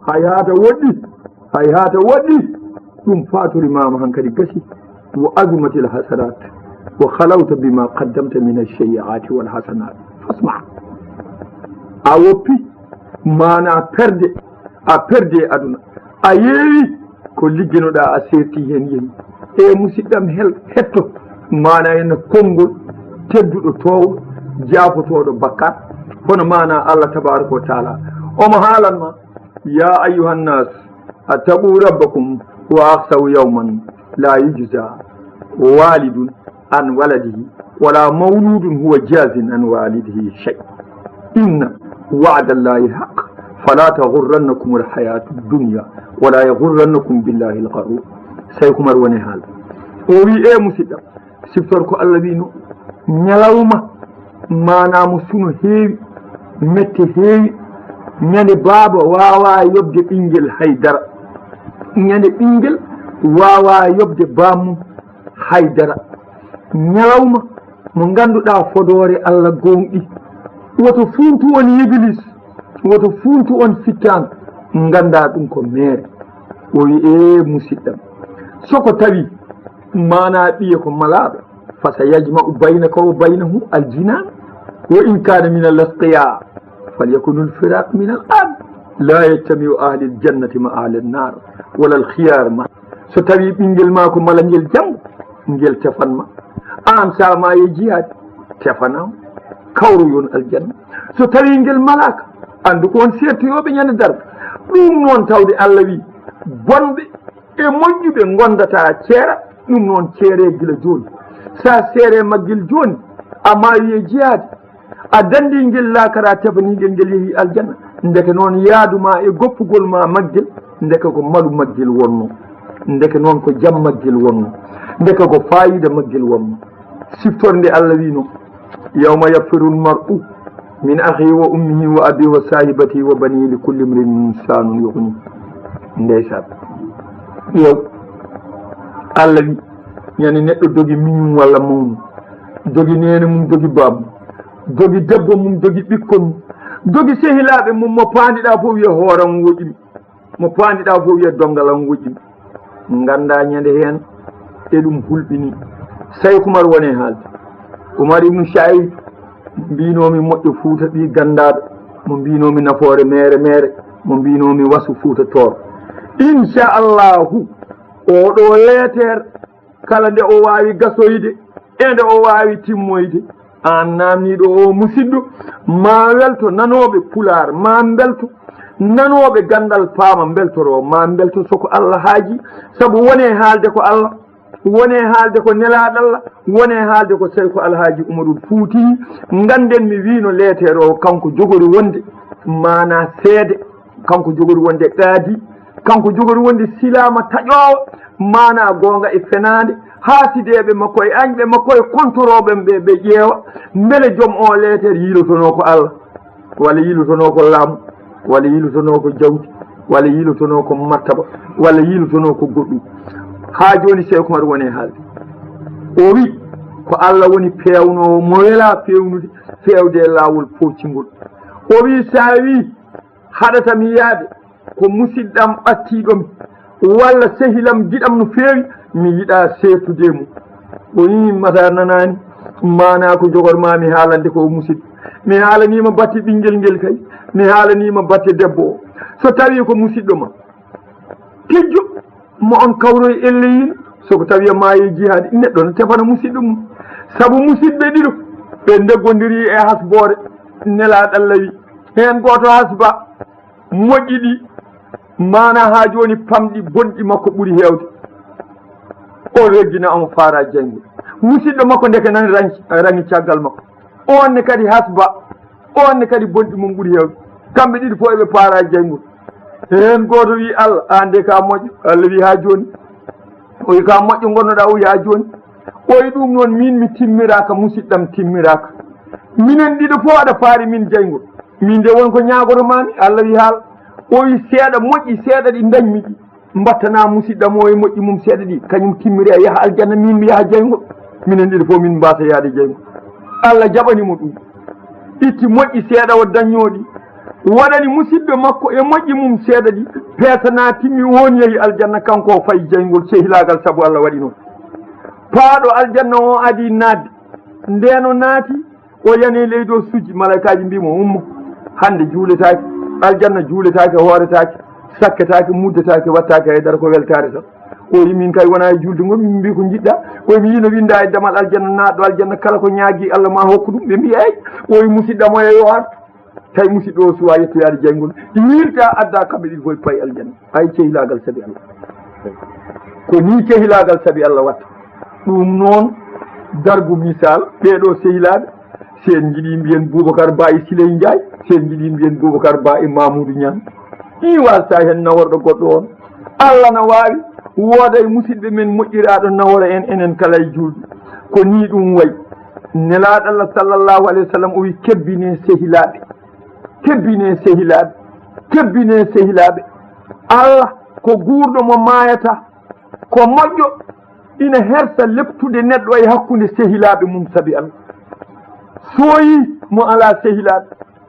hayata woɗɗi ɗum faturi mama hankadi gasi wa azumati l hasanat wa halawta bima qaddamta min alcheyiati walhasanat fasma a woppi mana a perde e aduna a yeewi ko ligginoɗa a serti hen yehi e musidɗam hetto mana henno konngol tedduɗo towo jaafotoɗo bakkat hono mana allah tabaraka wa taala omo haalanma ya ayuha nnas attaqu rabbakum wa ahsaw yawman la yujza walidun an waladihi wala mawludun huwa jazin an walidihi shay inna wa'da allahi haq fala taghurrannakum alhayatu dunya wala yaghurrannakum billahi algharur Cheikh Oumar woni haal o wi e musidɗam siftor ko allah wino ñalawma manamo suno heewi mette heewi ñande baaba wawa yobde ɓinguel haydara ñande ɓinguel wawa yobde bamum haydara ñalawma mo ganduɗa fodore allah gonɗi woto funtu on iblis woto funtu on fittano ganda ɗum ko mere o wi e musidɗam soko tawi mana ɓiye ko malaɓe fasa yajma'u baynaka wa baynahu aljinan wa in kana min alasqiya falyakunu lfiraq min al ab la yajtamiu ahli ljannati ma ahli nnar wala alkhiyar ma so tawi ɓinguel ma ko mala ngel janggo ngel tefanma an sama e jihad tefanama kawru yon aljanna so tawi ngel malaka andu ko on settoyoɓe ñande darde ɗum noon tawde allah wi bonɓe e moƴƴuɓe gondata ceera ɗum noon ceere gila joni sa seere maggel joni a mawi e jihaade a dandi ngel lakara tefaningel ngel yeehi aljanna ndeke noon yaaduma e goppugol ma maggel ndeke ko malu maggel wonno ndeke noon ko jam maggel wonno ndeke ko fayida maggel wonno siftorde allah wino yawma yaffiru lmar'u min akhi wa ummihi wa abi wa sahibatihi wa banihi li kulli mrin insanun yughni ndeysan ƴeew allah wi yani neɗɗo dogi miñum walla mawnu dogi nene mum dogi babmu dogi debbo mum dogi ɓikkon mum dogi sehilaɓe mum mo pandiɗa fof wiya hooram woƴimi mo pandiɗa fof wiya dongalam woƴimi ganda ñande hen e ɗum hulɓini Cheikh Oumar wone haalde Oumar ibnu Saïd mbinomi moƴƴo Fuuta ɓi gandaɗo mo mbinomi nafoore mere mo mbinomi wasu Fuuta Tooro inchallahu oɗo leetere kala nde o wawi gasoyde e nde o wawi timmoyde an namniɗo o musidɗo ma welto nanoɓe pular ma belto nanoɓe gandal paama beltoro ma belto soko allah haaji saabu wone haalde ko allah wone haalde ko nelaɗo allah wone haalde ko Cheikh Alhaji Oumarul Fouti ganden mi wino leetere o kanko jogori wonde mana seede kanko jogori wonde ɗaadi kanko jogori wonde silama taƴowo mana gonga e fenade haasideɓe makko e añɓe makko e kontoroɓe ɓe ƴeewa beele joom o leetere yilotono ko allah walla yilotono ko laamu walla yilotono ko jawdi walla yilotono ko martaba walla yilotono ko goɗɗum ha joni Cheikh Oumar woni haalde o wi ko allah woni pewnowo mo wela pewnude fewde e lawol poccingol o wi sa wi haɗatami yaade ko musidɗam ɓattiɗomi walla sehilam giɗam no feewi mi yiɗa seetude mum o wi Matar nanani mana ko jogorma mi haalande ko musidɗo mi haalanima batte ɓinguel ngel kay mi haalanima batte debbo o so tawi ko musidɗo ma tejjo mo on kawroye elleyin soko tawi maayi jihaade neɗɗo no tefana musidɗo mum saabu musidɓe ɗiɗo ɓe deggodiri e hasbore nelaɗo allah wi hen goto hasba moƴƴi ɗi mana ha joni pamɗi bonɗi makko ɓuuri hewde o reggina omo faara janggo musidɗo makko ndeke nani rangi caggal makko onne kadi hasba onne kadi bonɗi mum ɓuuri hewde kamɓe ɗiɗi fof eɓe paara janggo hen goto wi allah ande ka moƴƴo allah wi ha joni o wi ka moƴƴo gonnoɗa o wi ha joni o wi ɗum noon min mi timmiraka musidɗam timmiraka minen ɗiɗo fof aɗa faari min jayngol min de wonko ñagotomami allah wi haala o wi seeɗa moƴƴi seeɗa ɗi dañmi ɗi mbattana musidɗam o e moƴƴi mum seeɗa ɗi kañum timmiri a yaaha aljanna min mi yaaha jayngol minen ɗiɗo fof min mbasa yaade jayngol allah jaɓanimo ɗum itti moƴƴi seeɗa o daññoɗi waɗani musidɓe makko e moƴƴi mum seeɗa ɗi peesana timmi woni yehi aljanna kanko o fayi jeyngol sehilagal sabu Allah waɗi noon paaɗo aljanna o adi naatde ndeno naati o yani leydi o sujji malaikaji mbimo ummo hande juuletake aljanna juuletake hooretake sakketake muddetake wattake haydara ko weltare tan o yi min kay wona e julde ngol min mbi ko jiɗɗa o mi yino winda e damal aljanna naatɗo aljanna kala ko ñaagui Allah ma hokku ɗum ɓe mbi eyi o yi musidɗamo e yo artu tawi musidɗo o suwa yettoyade jeyngol wirta adda kamɓe ɗiɗi fof payi aljanna hay cehilagal saabi Allah ko ni cehilagal saabi Allah watta ɗum noon dargu misal ɓeɗo sehilaɓe sen jiiɗi mbiyen Boubacar Ba e Siley Ndiaye sen jiiɗi mbiyen Boubacar Ba e Mamoudou Niang ɗi wasa hen naworɗo goɗɗo on Allah na wawi wooda e musidɓe men moƴƴiraɗo nawora en enen kala e julɓe ko ni ɗum wayi nelaɗo Allah sallllahu alayhi wa sallam o wi kebbine sehilaɓe kebbine sehilaɓe kebbine sehilaɓe Allah ko guurɗo mo mayata ko moƴƴo ina hersa leptude neɗɗo e hakkude sehilaɓe mum saabi Allah soyi mo ala sehilaɓe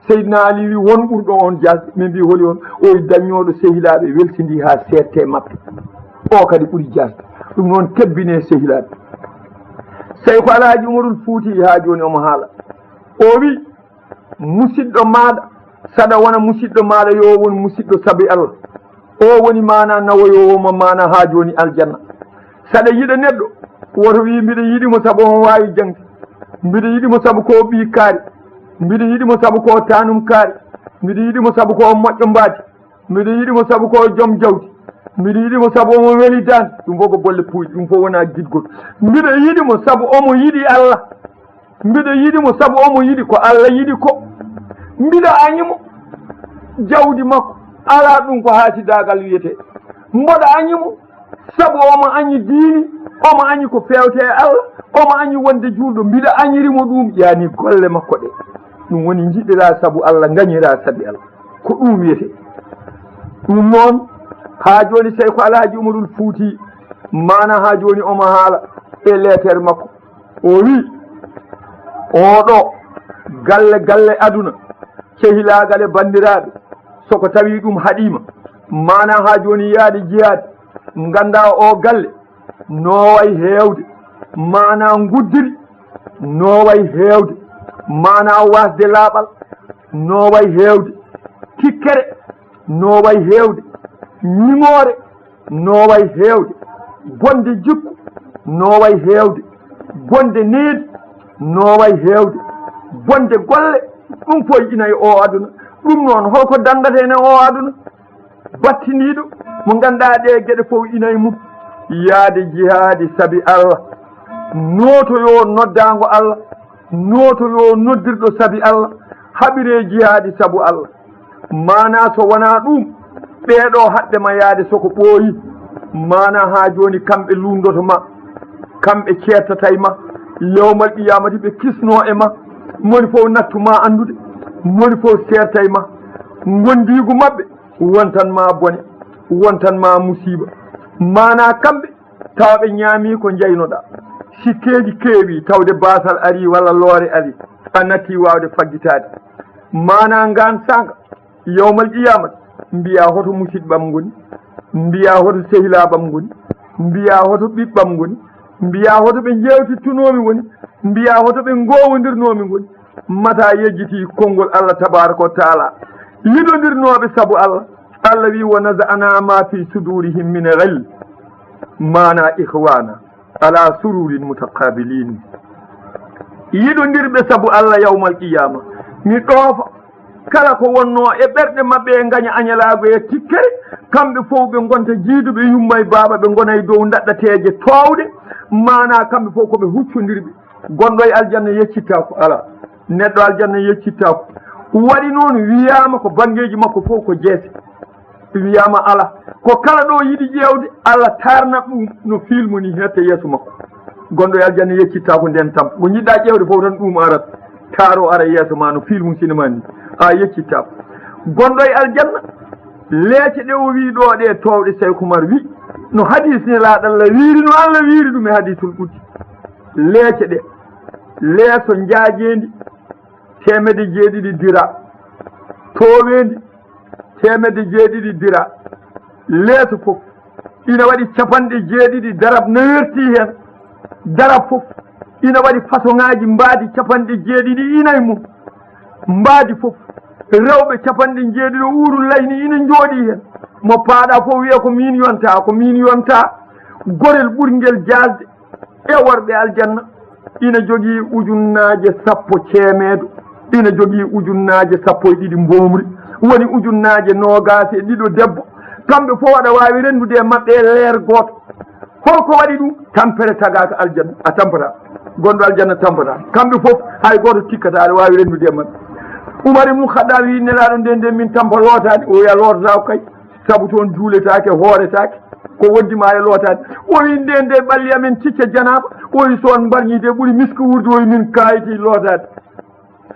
Seydina Ali wi won ɓurɗo on jasde min mbi holi on o daññoɗo sehilaɓe weltidi ha sette mabɓe o kadi ɓuuri jasde ɗum noon kebbine sehilaɓe Seykhu Alhaji Umarul Fouti ha joni omo haala o wi musidɗo maɗa saɗa wona musidɗo maɗa yo won musidɗo saabi Allah o woni mana nawoyowoma mana ha joni aljanna saɗa yiɗa neɗɗo woto wi mbiɗa yiɗimo saabu on wawi jangde mbiɗa yiɗimo saabu ko ɓi kaari mbiɗa yiɗimo saabu ko tanum kaari mbiɗa yiɗimo saabu ko moƴƴo mbaadi mbiɗa yiɗimo saabu ko joom jawdi mbiɗa yiɗimo saabu omo weeli dande ɗum fof ko bolle puyɗe ɗum fof wona guidgol mbiɗa yiɗimo saabu omo yiɗi Allah mbiɗa yiɗimo saabu omo yiɗi ko Allah yiɗi ko mbiɗa añimo jawdi makko ala ɗum ko haasidagal wiyete mboɗa añimo saabu omo añi diini omo añi ko fewte e Allah omo añi wonde julɗo mbiɗa añirimo ɗum yani golle makko ɗe ɗum woni jiɗɗira saabu Allah gañira saabi Allah ko ɗum wiyete ɗum noon ha joni Seykhu Alhaji Umarul Fouti mana ha joni omo haala e lettere makko o wi oɗo galle aduna cehilagal e bandiraɓe soko tawi ɗum haɗima mana ha joni yaade jihade ganda o galle no way hewde mana guddiri no way hewde mana wasde laaɓal no way hewde tikkere no way hewde ñimore no way hewde bonde jikku no way hewde bonde needi no way hewde bonde golle ɗum fof ina e o aduna ɗum noon holko dandata ene o aduna battiniɗo mo ganduɗa ɗe gueɗe fof ina e mum yaade jihaadi saabi Allah notoyo noddago Allah notoyo noddirɗo saabi Allah haɓire jihaadi saabu Allah mana so wona ɗum ɓeɗo haɓɓema yaade soko ɓooyi mana ha joni kamɓe lundoto ma kamɓe ceertatay ma yawmal qiyamati ɓe kisno e ma moni fof nattuma andude moni fof sertay ma gondigu mabɓe wontanma bone wontanma musiba mana kamɓe tawɓe ñaami ko jeynoɗa sikkeji keewi tawde basal ari walla loore ari a natti wawde faggitade mana ngan sanga yawmal qiyamati mbiya hoto musidɓam goni mbiya hoto sehilaɓam goni mbiya hoto ɓiɓɓam goni mbiya hoto ɓe jewtittunomi woni mbiya hoto ɓe gowodirnomi goni mata yejjiti konngol Allah tabaraka wa taala yiɗodirnoɓe saabu Allah Allah wi wa naza'ana ma fi sudurihim min ghil mana ihwana ala sururin mutaqabilin yiɗodirɓe saabu Allah yawmal qiyama mi ɗoofa kala ko wonno e ɓerɗe mabɓe e gaña añalago e tikkere kamɓe fof ɓe gonta jiiduɓe yumma e baaba ɓe gona e dow daɗɗateje towɗe mana kamɓe fof koɓe huccodirɓe gonɗo e aljanna yeccittako ala neɗɗo aljanna yeccittako waɗi noon wiyama ko bangeji makko fof ko jeese wiyama ala ko kala ɗo yiɗi ƴewde Allah tarna ɗum no filmu ni hette yeeso makko gonɗo e aljanna yeccittako nden tam ko jiɗɗa ƴewde fof tan ɗum arat taro ara yeeso ma no filmu cinéma ni a yeccittako gonɗo e aljanna leece ɗe o wi ɗo ɗe towɗe Seykhu Umar wi no hadis ne laaɗalla wiiri no Allah wiiri ɗum e hadisul ɓutti leece ɗe leeso jaajendi 100 jeeɗiɗi dira towendi temedde jeeɗiɗi dira leeso fof ina waɗi capanɗe jeeɗiɗi darab no werti hen darab fof ina waɗi façon ŋaji mbaadi capanɗe jeeɗiɗi inaye mum mbaadi fof rewɓe capanɗe jeeɗiɗo uuru layni ina jooɗi hen mo paaɗa fof wiya ko min yonta gorel ɓurguel jasde e worɓe aljanna ina jogii ujunnaje sappo ceemeedo ina jogii ujunnaje sappo e ɗiɗi mbomri woni ujunnaje nogas e ɗiɗo debbo kamɓe fof waɗa wawi rendude e maɓɓe e leer goto holko waɗi ɗum tampere tagaka aljanna a tampata gonɗo aljanna tampata kamɓe fof hay goto tikkata aɗa wawi rendude e maɓɓe Umar ibn Khattab wi nelaɗo nden min tampa lootade o wiya lootata kay saabu toon juuletake hooretake ko woddima e lootade o wi nden nde ɓalli amen cicca janaba o wi soon mbarñide ɓuuri misko wurde o wi min kayiti lootade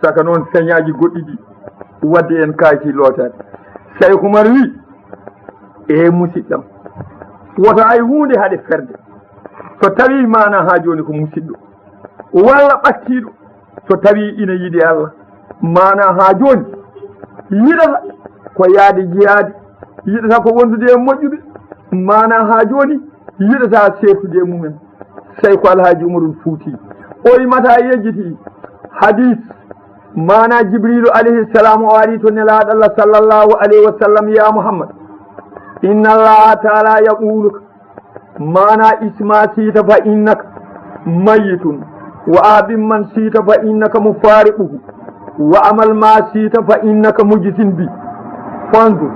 saka noon feñaji goɗɗi ɗi wadde en kayiti lootade Cheikh Oumar wi e musidɗam woto ay hunde haɗe ferde so tawi mana ha joni ko musidɗo walla ɓattiɗo so tawi ina yiiɗi Allah mana ha joni yiɗata ko yaade jihaade yiɗata ko wondude e moƴƴuɓe mana ha joni yiɗata sertude mumen Cheikh Alhaji Umarul Fouti o yimata yejjiti hadis mana Jibrilu alayhi salam o ari to nelaɗo Allah sallallahu alayhi wa sallam ya Muhammad inna allaha taala yaquluka mana isma siita fa innaka mayitun wa abin man siita fa innaka mufariquhu wa amal ma siita fa innaka mujsin bi fanzur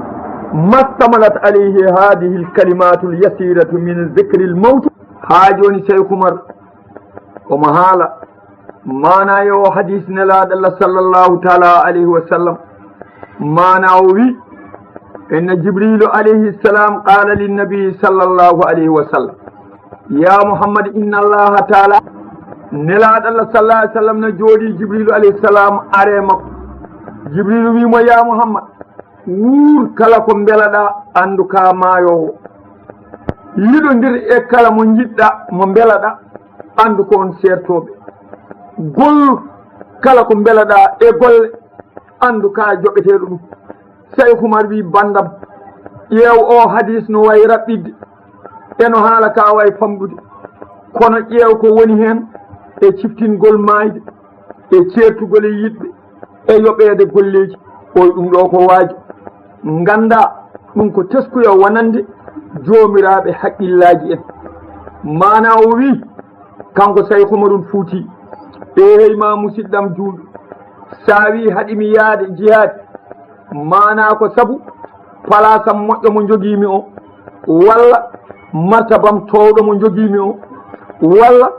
mastamalat alayhi hadihi alkalimatu alyasiratu min dhikri almawt ha joni Cheikh Oumar omo haala mana yo hadis nelaɗo Allah sallallahu taala alayhi wa sallam mana o wi إن جبريل عليه السلام قال للنبي صلى الله عليه وسلم يا محمد إن الله تعالى نلاد الله صلى الله عليه وسلم نجودي جبريل عليه السلام أريما جبريل ويما يا محمد وور كلاكم بلدا أندوكا مايو يدندر إكلا من جدا من بلدا أندوكون سيرتوبي قل كلاكم بلدا إقل أندوكا جوكتيرو Cheikh Oumar wi bandam ƴeew o hadis no way raɓɓidde eno haala ka way famɗude kono ƴeew ko woni hen e ciftingol mayde e ceertugol e yiɗɓe e yoɓeede golleji oy ɗum ɗo ko waaji ganda ɗum ko teskuyo wonande joomiraɓe haqqillaji en mana o wi kanko Cheikh Oumarul Fouti hey ma musidɗam juulɗo sa wi haɗimi yaade jihaad mana ko sabu palasam moƴƴo mo jogiimi o walla martabam towɗo mo jogiimi o walla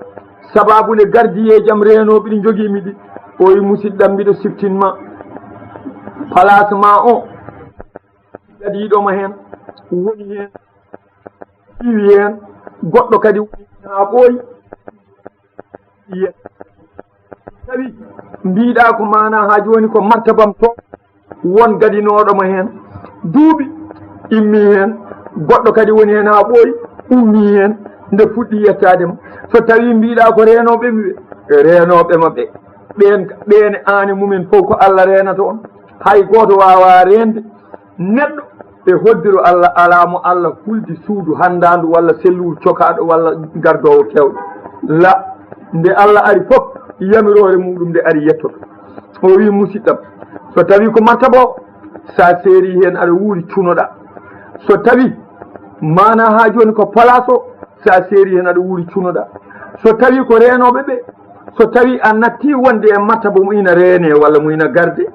sababule gardiyeji am renoɓe ɗi jogiimi ɗi o wi musidɗam mbiɗo siftinma place ma o gadiɗoma hen woni hen iwi hen goɗɗo kadi ha ɓooyi tawi mbiɗa ko mana ha joni ko martabam to won gadinoɗomo hen duuɓi immi hen goɗɗo kadi woni hen ha ɓooyi ummi hen nde fuɗɗi yettadema so tawi mbiɗa ko renoɓe ɓe renoɓe maɓɓe ɓen ani mumen fof ko Allah renata on hay goto wawa rende neɗɗo e hoddiro Allah alamo Allah huldi suudu handandu walla selluru cokaɗo walla gardowo kewɗo la nde Allah ari fof yamirore muɗum nde ari yettoto o wi musidɗam so tawi ko martaba o sa seeri hen aɗa wuuri cunoɗa so tawi mana ha joni ko place o sa seeri hen aɗa wuuri cunoɗa so tawi ko renoɓe ɓe so tawi a natti wonde e martaba mo ina reene walla mo ina garde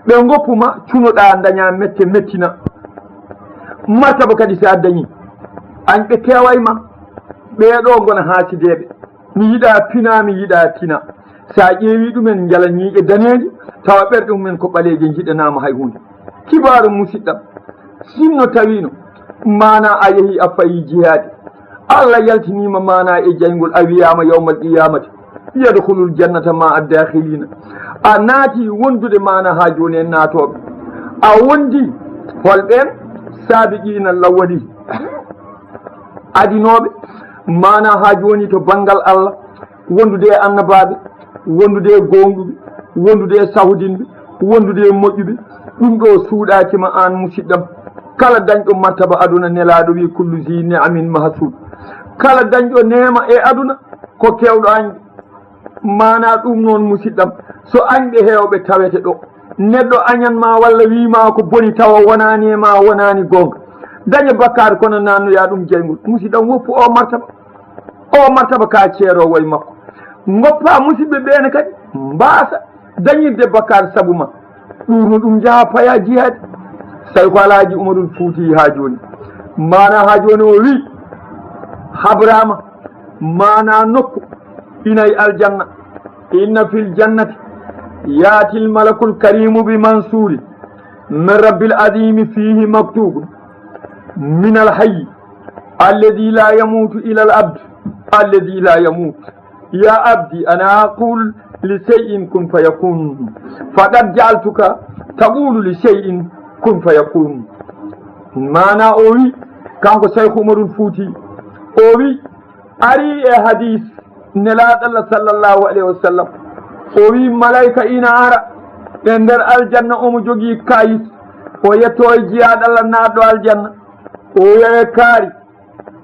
ɓe goppuma cunoɗa daña mette mettina martaba kadi sa dañi an ɓe kewayma ɓeɗo gona haasideɓe mi yiɗa pina mi yiɗa tina sa ƴeewi ɗumen jala ñiiƴe daneeje tawa ɓerɗe mumen ko ɓaleeje jiɗanama hay hunde kibaru musidɗam sinno tawino mana a yeehi a fayi jihaade Allah yaltinima mana e jayngol a wiyama yawmal qiyamati yadkhulul jannata ma addakhilina a naati wondude mana ha joni en naatoɓe a wondi holɓen sabiqina lawwali adinoɓe mana ha joni to banggal Allah wondude e annabaɓe wondude e gonɗuɓe wondude e sawdinɓe wondude e moƴƴuɓe ɗum ɗo suuɗakima an musidɗam kala dañɗo martaba aduna nelaɗo wi kullu zi ni'amin mahsud kala dañɗo nema e aduna ko kewɗo añde mana ɗum noon musidɗam so añɓe hewɓe tawete ɗo neɗɗo añanma walla wima ko boni tawa wonani e ma wonani gonga daña bakkar kono nannoya ɗum jeygol musidɗam woppu o martaba ka ceerowo e makko goppa musidɓe ɓene kadi mbasa dañirde bakkar saabu ma ɗurno ɗum jaaha paya jihadi tawi ko alhaji umarul fouti ha joni mana ha joni o wi habrama mana nokku inayi aljanna inna fil jannati yaati lmalakul karimu bi mansuri min rabbil adimi fihi maktubun min alhayyi alladi la yamutu ila al abd alladi la yamut ya abdi ana aqul li shay'in kun fayakun faqad ja'altuka taqulu li shay'in kun fayakun mana o wi kanko cheikh umarul fouti o wi ari e hadis nelaɗallah sallllahu alayhi wa sallam o wi malayka ina ara e nder aljanna omo jogui kayis o yetto e jiyaɗallah naɗɗo aljanna o wiye kaari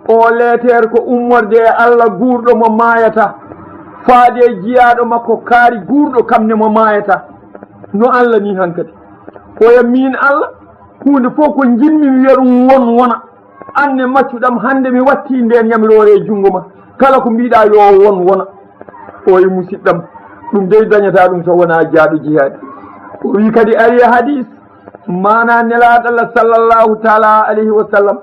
o leetere ko ummorde e allah guurɗo mo mayata faade e jiyaɗo makko kaari guurɗo kamne mo mayata no allah ni hankadi oya min allah hunde fof ko jinmi mi wiya ɗum wona anne maccuɗam hande mi watti nden ñamirore e junngo ma kala ko mbiɗa yo wona oye musidɗam ɗum dey dañata ɗum so wona jaaɗo jihaadi o wi kadi ari e hadis mana nelaɗallah sallllahu taala alayhi wa sallam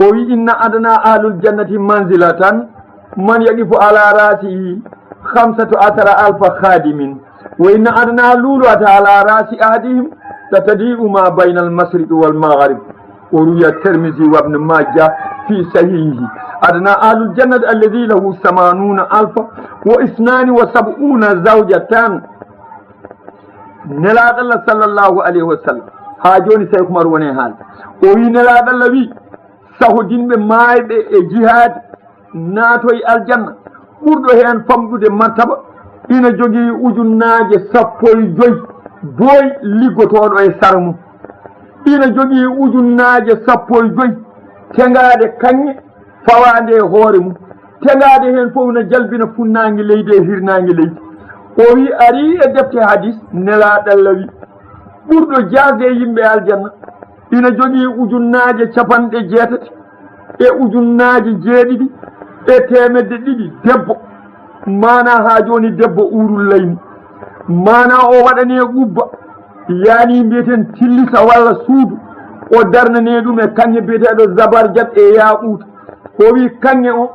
o wi inna adana ahlul jannati manzilatan man yaqifu ala rasihi 15,000 khadimin wa inna adana luluata ala rasi ahadihim latadi'u ma bayna almasriqi walmaghrib o ruya termisi wabne majja fi sahihi adana ahlul jannati alladi lahu 80,072 zawjatan nelaɗallah sallllahu alayhi wa sallam ha joni say kumar wone haalde o wi nelaɗallah wi sahodinɓe mayɓe e jihaadi naatoye aljanna ɓurɗo hen famɗude martaba ina jogii ujunnaje 15 boy liggotoɗo e sara mum ina jogii ujunnaje 15 tegade kanŋe fawande e hoore mum tegade hen fof no jalbina funnangue leydi e hirnangue leydi o wi ari e defte hadis nelaɗallah wi ɓurɗo jasde e yimɓe aljanna ina jogii ujunnaje 80 e ujunnaje 7 e temedde 2 debbo mana ha joni debbo urul layni mana o waɗane ɓubba yani mbiyeten tillisa walla suudu o darnane ɗum e kanŋe biyeteɗo zabarjat e yaɓuta o wi kanŋe o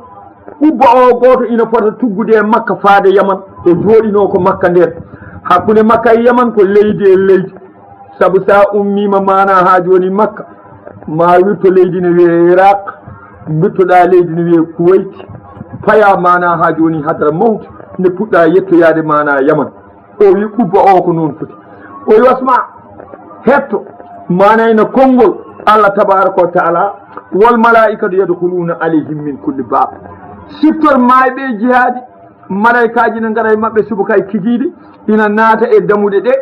ɓubba o goto ina fota tuggude e makka faade yaman o jooɗino ko makka nder hakkude makka e yaman ko leydi e leydi saabu sa ummima mana ha joni makka ma wirto leydi ne wiye iraq bittoɗa leydi ne wiye kuwait paya mana ha joni hadara mawti nde puɗɗa yettoyade mana yaman o wi ɓubba o ko noon foti o wi wasma hetto mana ina konngol allah tabaraka wa taala wal malaikatu yadkhuluna alayhim min kulli bab siftor mayɓe jihaadi malaikaji ne gara e mabɓe subakay kijiɗi ina naata e damuɗe ɗe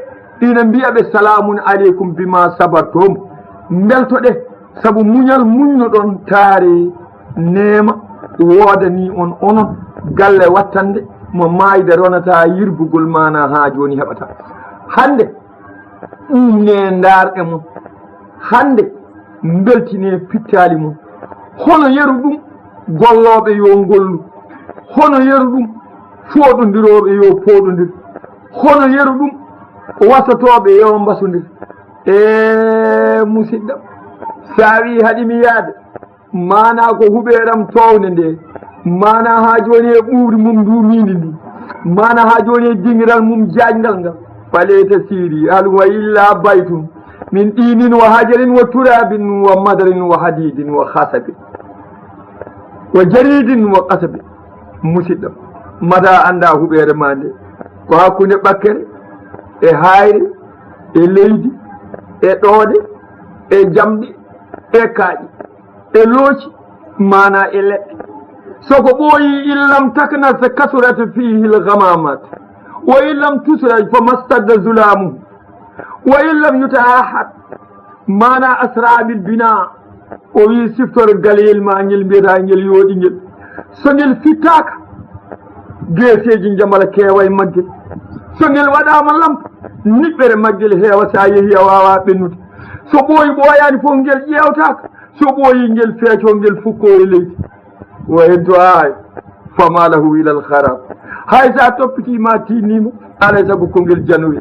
ina mbiyaɓe salamun aleykum bima sabartum beltoɗe saabu muñal muñnoɗon taare nema woodani on onon galle wattande mo mayde ronata yirbugol mana ha joni heɓata hande ɗumne darɗe mum hande beltine pittali mum hono yeru ɗum golloɓe yo gollu hono yeru ɗum foɗodiroɓe yo poɗodir hono yeru ɗum wasatoɓe yo mbasodir e musidɗam sa wi haɗimi yaade mana ko huɓeɗam towde nde mana ha joni e ɓuuri mum ndumidi ndi mana ha joni e dingiral mum jaajgal ngal faleta siri alum wa illa baytum min ɗinin wa hajarin wa turabin wa madarin wa hadidin wa hasabin wa jaridin wa qasabi musidɗam mata anda huɓere ma nde ko hakkude ɓakkere e hayre e leydi e ɗoode e jamɗi e kaaƴi e looci mana e leɗɗe soko ɓooyi illam takna so kasurata fihi l gamamat wa illam tusraj fa mastadda zulamuhu wa illam yutahahad mana asrabil bina o wi siftore galeyel ma ngel mbiyata ngel yooɗi ngel so ngel fittaka geeseji jamala keewa e maggel so ngel waɗama lampa niɓɓere maggel heewa sa yeehi a wawa ɓennude so ɓooyi ɓooyani fof ngel ƴewtaka so ɓooyi ngel feeco ngel fukko e leydi o heddo ay fama lahu ila al harab hay sa toppitima tinnima alay saago ko ngel janoyi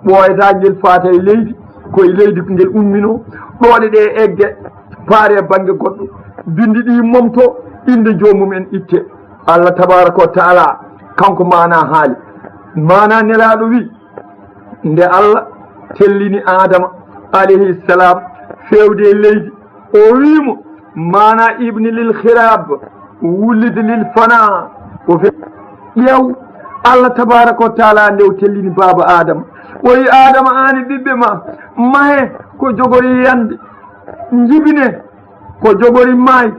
ɓooyata ngel faata e leydi koye leydi ko ngel ummino ɗoɗe ɗe egge paare banggue goɗɗo bindi ɗi momto inde jomumen itte allah tabaraka wa taala kanko mana haali mana nelaɗo wi nde allah tellini adama alayhi salam fewde e leydi o wimo mana ibni lil khirab wullide lil fana o fe ƴeew allah tabaraka wa taala nde o tellini baba adama o wi adama ani ɓiɓɓe ma mahe ko jogori yande jibine ko jogori maay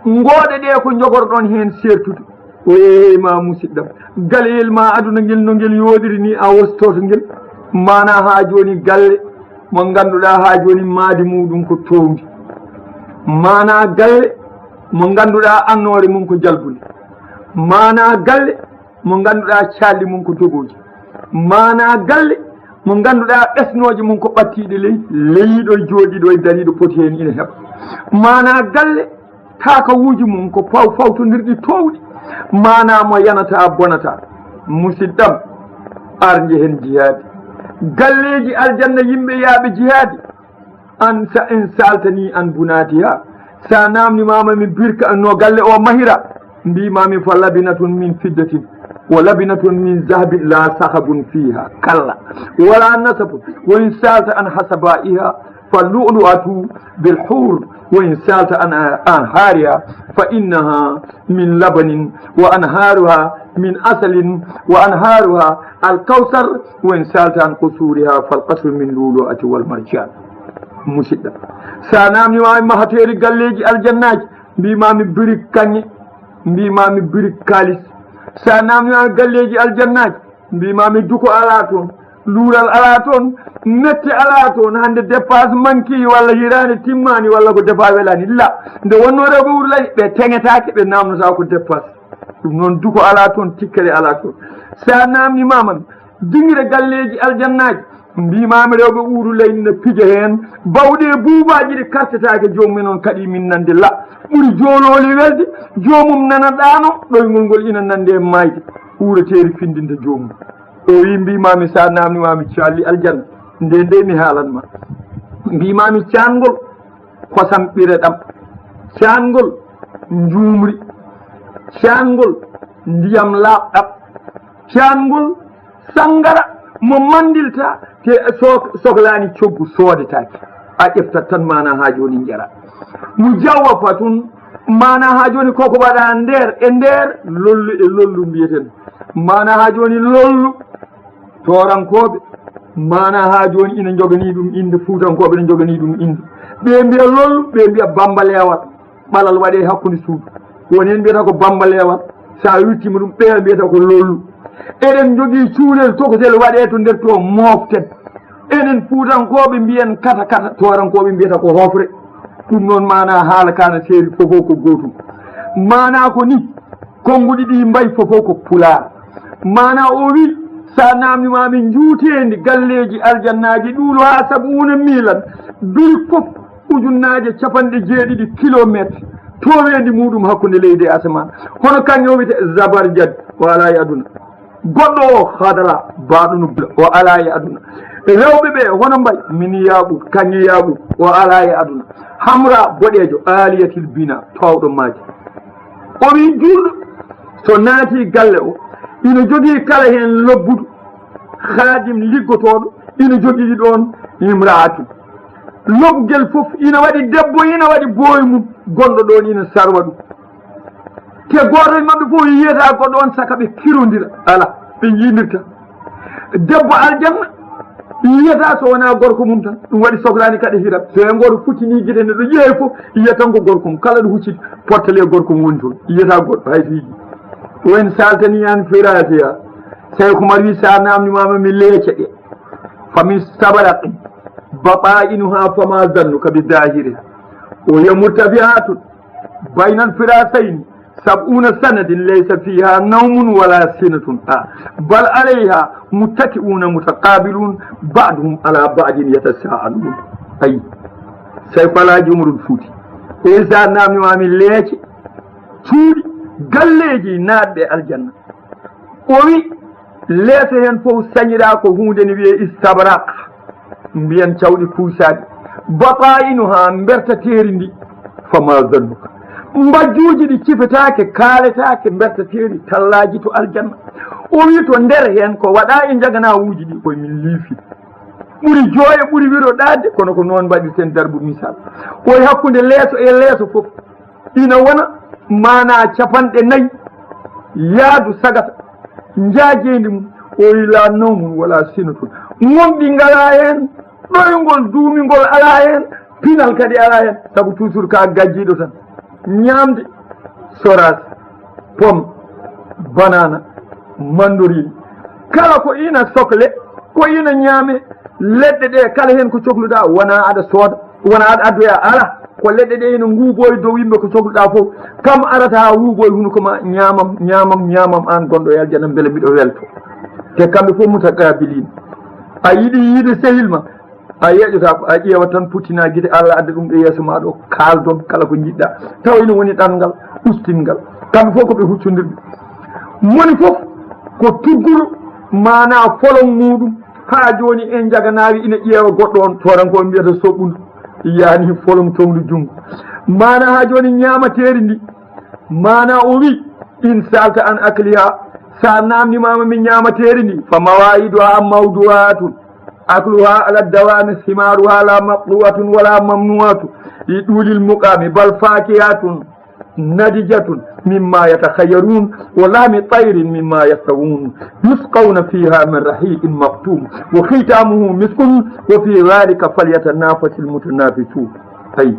ngoɗe ɗe ko jogorɗon hen sertude o yeyma musidɗam galeyel ma aduna ngel no ngel yoɗiri ni a wostoto ngel mana ha joni galle mo ganduɗa ha joni maadi muɗum ko towdi mana galle mo ganduɗa annore mum ko jalbude mana galle mo ganduɗa calli mum ko dogoji mana galle mo ganduɗa ɓesnoje mum ko ɓattiɗe leydi leyiɗo jooɗiɗo e dariɗo poti hen ina heeɓa mana galle kakawuji mum ko fawtodirɗi towɗi mana mo yanata bonata musidɗam arje hen jihaadi galleji aljanna yimɓe yaaɓe jihaadi an sa en saltani an bunatiha sa namnimama min birka no galle o mahira mbimami fa labinatun min fiddatin wa labinatun min zahabin la sahabun fiha kalla wala nasabun wa in salta an hasabaiha فاللؤلؤة بالحور وإن سألت عن أنهارها فإنها من لبن وأنهارها من أصل وأنهارها الكوثر وإن سألت عن قصورها فالقصر من اللؤلؤة والمرجان مسدة سانامي ما هتيري قاليجي الجنات بما مبرك كاني بما مبرك كاليس سانامي قاليجي الجنات بما مدوكو آلاتون luural ala toon metti ala toon hande dépasse manki walla hirani timmani walla ko dépa welani la nde wonno rewɓe wurlay ɓe teŋetake ɓe namdota ko dépasse ɗum noon duko ala toon tikkere ala toon sa namni mamami dingre galleji aljannaji mbimami rewɓe urulayni no pija hen bawɗe buubaji ɗi kartetake jomumen on kadi min nande la ɓuuri jololi welde jomum nanaɗano ɗoygol ngol ina nande e mayde ureteri findinde jomum o wi mbimami sa namnimami calli aljanna nde nde mi haalanma mbimami cangol kosam ɓire ɗam cangol jumri cangol ndiyam laaɓɗam cangol sangara mo mandilta te sohlani coggu soodetake a ƴeftat tan mana ha joni jara mo jawwa patun mana ha joni koko waɗa nder e nder lollu e lollu mbiyeten mana ha joni lollu torankoɓe mana ha joni ina jogani ɗum inde fuutankoɓe ina jogani ɗum inde ɓe mbiya lollu ɓe mbiya bambalewal ɓalal waɗe hakkude suudu woni hen mbiyata ko bambalewal sa wittima ɗum ɓeya mbiyata ko lollu eɗen jogui cuurel tokotel waɗe to nder to moften enen fuutankoɓe mbiyen kata kata torankoɓe mbiyata ko hofre ɗum noon mana haala kana seeri fofo ko gotum mana ko ni konnguɗi ɗi mbayi fofo ko pular mana o wi sa namdimami juutendi galleji aljannaji ɗuulo ha sabuna milan biri fof ujunnaje capanɗe jeeɗiɗi kilométre towendi muɗum hakkude leydi e asaman hono kañum wiyete zabarjad o ala e aduna goɗɗo o hadara baɗono o ala e aduna rewɓe ɓe hono mbay min yaaɓu kañe yaaɓu o ala e aduna hamra boɗejo aliyatil bina towɗo maaji o wi julɗo so naati galle o ina jogii kala heen lobbudu haadim liggotoɗo ina jogii ɗon imraatu lobgel fof ina waɗi debbo ina waɗi booy mum gonɗo ɗon ina sarwa ɗum te goto e maɓɓe fof yiyata goɗɗo on saka ɓe kirondira ala ɓe yiidirta debbo aljanna yiyata so wona gorko mum tan ɗum waɗi sohlani kadi hira so e goto futtini guite nde ɗo ƴeewi fof yiya tan ko gorko mum kala ɗo hucciti portele gorko mum woni toon yiyata goɗɗo hay fiiji wen saltani an firasiya tawi ko mari wi sa namdimama mi leece ɗe fami sabaraqin بطائنها فما ظنك بظاهرها وهي مرتفعات بين الفراسين 70 سنة ليس فيها نوم ولا سنة بل عليها متكئون متقابلون بعضهم على بعض يتساءلون أي سيفلا جمر الفوتي إذا نام وامي ليتي توري galleji naatɓe aljanna o wi leese hen fof sañiɗa ko hunde ne wiye istabrak mbiyen cawɗi kuusaɗi bata'inu ha bertateri ndi fama zannuka mbajjuji ɗi cifetake kaaletake bertateri tallaji to aljanna o wi to nder hen ko waɗa e jaganawuji ɗi koye min liifi ɓuri jooye ɓuri wiroɗade kono ko noon mbaɗirten darbu misal koye hakkude leeso e leeso fof ina wona mana capanɗe nayyi yaadu sagata jaajendi mum o wila nawmum wala sinatun gonɗi ngala hen ɗoygol duumingol ala hen pinal kadi ala hen saabu toujours ka gajjiɗo tan ñamde soras pomme banana mandorine kala ko ina sohle ko ina ñaame leɗɗe ɗe kala hen ko cohluɗa wona aɗa sooda wona aɗa addoya ala ko leɗɗe ɗe ene nguuboy dow yimɓe ko cohluɗa fof kam arata ha wuuboy hunuko ma ñamam an gonɗo e aljana beele mbiɗo welto te kamɓe fof mutaqabilin a yiiɗi yiide sehil ma a yeƴota ko a ƴeewa tan puttina guite Allah adda ɗum ɗo yeeso ma ɗo kaaldon kala ko jiɗɗa taw ina woni ɗanngal ustingal kamɓe fof koɓe huccodirɓe moni fof ko tugguɗo mana folon muɗum ha joni en jaganawi ina ƴeewa goɗɗo on toranko mbiyata soɓɓundu yani folon towdu jungo mana ha joni ñamateri ndi mana o wi in salta an akliha sa namdimama min ñamateri ndi fa mawayiduha mawduwatun akluha ala dawami simaruha la maqluwatun wala mamnuwatu li ɗulil muqami bal fakiyatun nadijatun mimma yatakhayyarun wa lami tayrin mimma yastawun yusqawna fiha min rahiqin maqtum wa khitamuhu miskun wa fi dhalika falyatanafasi almutanafisun ay